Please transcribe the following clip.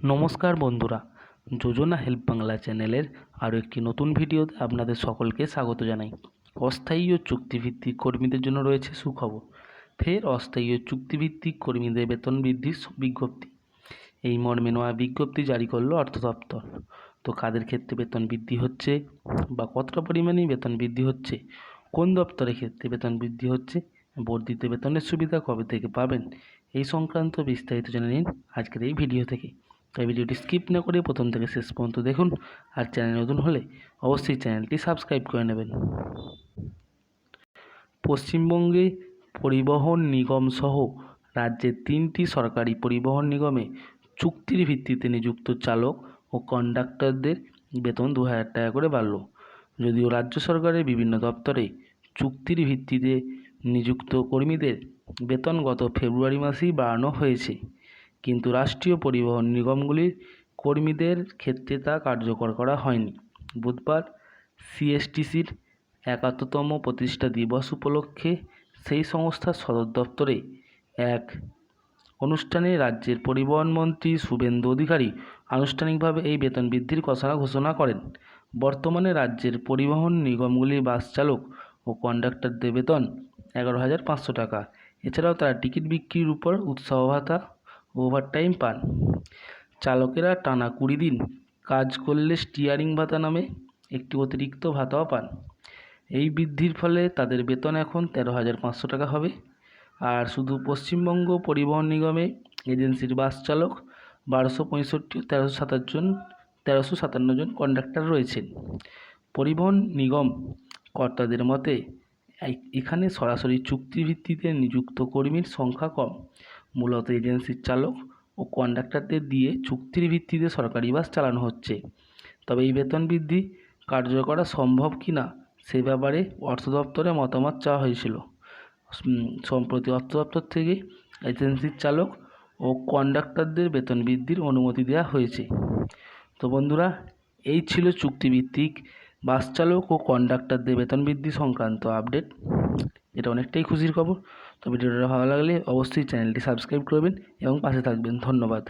নমস্কার বন্ধুরা, যোজনা হেল্প বাংলা চ্যানেলের আরও একটি নতুন ভিডিওতে আপনাদের সকলকে স্বাগত জানাই। অস্থায়ী ও চুক্তিভিত্তিক কর্মীদের জন্য রয়েছে সুখবর। ফের অস্থায়ী ও চুক্তিভিত্তিক কর্মীদের বেতন বৃদ্ধির বিজ্ঞপ্তি। এই মর্মে নয়া বিজ্ঞপ্তি জারি করলো অর্থ দপ্তর। তো কাদের ক্ষেত্রে বেতন বৃদ্ধি হচ্ছে বা কতটা পরিমাণে বেতন বৃদ্ধি হচ্ছে, কোন দপ্তরের ক্ষেত্রে বেতন বৃদ্ধি হচ্ছে, বর্ধিত বেতনের সুবিধা কবে থেকে পাবেন, এই সংক্রান্ত বিস্তারিত জেনে নিন আজকের এই ভিডিও থেকে। তাই ভিডিওটি স্কিপ না করে প্রথম থেকে শেষ পর্যন্ত দেখুন। আর চ্যানেল নতুন হলে অবশ্যই চ্যানেলটি সাবস্ক্রাইব করে নেবেন। পশ্চিমবঙ্গে পরিবহন নিগম সহ রাজ্যের 3টি সরকারি পরিবহন নিগমে চুক্তির ভিত্তিতে নিযুক্ত চালক ও কন্ডাক্টরদের বেতন 2000 টাকা করে বাড়ল। যদিও রাজ্য সরকারের বিভিন্ন দপ্তরে চুক্তির ভিত্তিতে নিযুক্ত কর্মীদের বেতন গত ফেব্রুয়ারি মাসেই বাড়ানো হয়েছে, কিন্তু রাষ্ট্রীয় পরিবহন নিগমগুলির কর্মীদের ক্ষেত্রে তা কার্যকর করা হয়নি। বুধবার সিএসটিসির 71তম প্রতিষ্ঠা দিবস উপলক্ষে সেই সংস্থার সদর দপ্তরে এক অনুষ্ঠানে রাজ্যের পরিবহন মন্ত্রী শুভেন্দু অধিকারী আনুষ্ঠানিকভাবে এই বেতন বৃদ্ধির কথা ঘোষণা করেন। বর্তমানে রাজ্যের পরিবহন নিগমগুলির বাস চালক ও কন্ডাক্টরদের বেতন 11,500 টাকা। এছাড়াও তারা টিকিট বিক্রির উপর উৎসাহ ভাতা ও ওভারটাইম পান। চালকেরা টানা 20 দিন কাজ করলে স্টিয়ারিং ভাতা নামে একটি অতিরিক্ত ভাতাও পান। এই বৃদ্ধির ফলে তাদের বেতন এখন 13,500 টাকা হবে। আর শুধু পশ্চিমবঙ্গ পরিবহন নিগমে এজেন্সির বাস চালক 1265 ও 1357 জন কন্ডাক্টর রয়েছেন। পরিবহন নিগম কর্তাদের মতে এখানে সরাসরি চুক্তিভিত্তিতে নিযুক্ত কর্মীর সংখ্যা কম। মূলত এজেন্সির চালক ও কন্ডাক্টরদের দিয়ে চুক্তির ভিত্তিতে সরকারি বাস চালানো হচ্ছে। তবে এই বেতন বৃদ্ধি কার্যকর করা সম্ভব কি না সে ব্যাপারে অর্থ দপ্তরে মতামত চাওয়া হয়েছিল। সম্প্রতি অর্থ দপ্তর থেকে এজেন্সির চালক ও কন্ডাক্টরদের বেতন বৃদ্ধির অনুমতি দেওয়া হয়েছে। তো বন্ধুরা, এই ছিল চুক্তিভিত্তিক বাস চালক ও কন্ডাক্টরদের বেতন বৃদ্ধি সংক্রান্ত আপডেট। এটা অনেকটাই খুশির খবর। তো ভিডিওটা ভালো লাগলে অবশ্যই চ্যানেলটি সাবস্ক্রাইব করবেন এবং পাশে থাকবেন। ধন্যবাদ।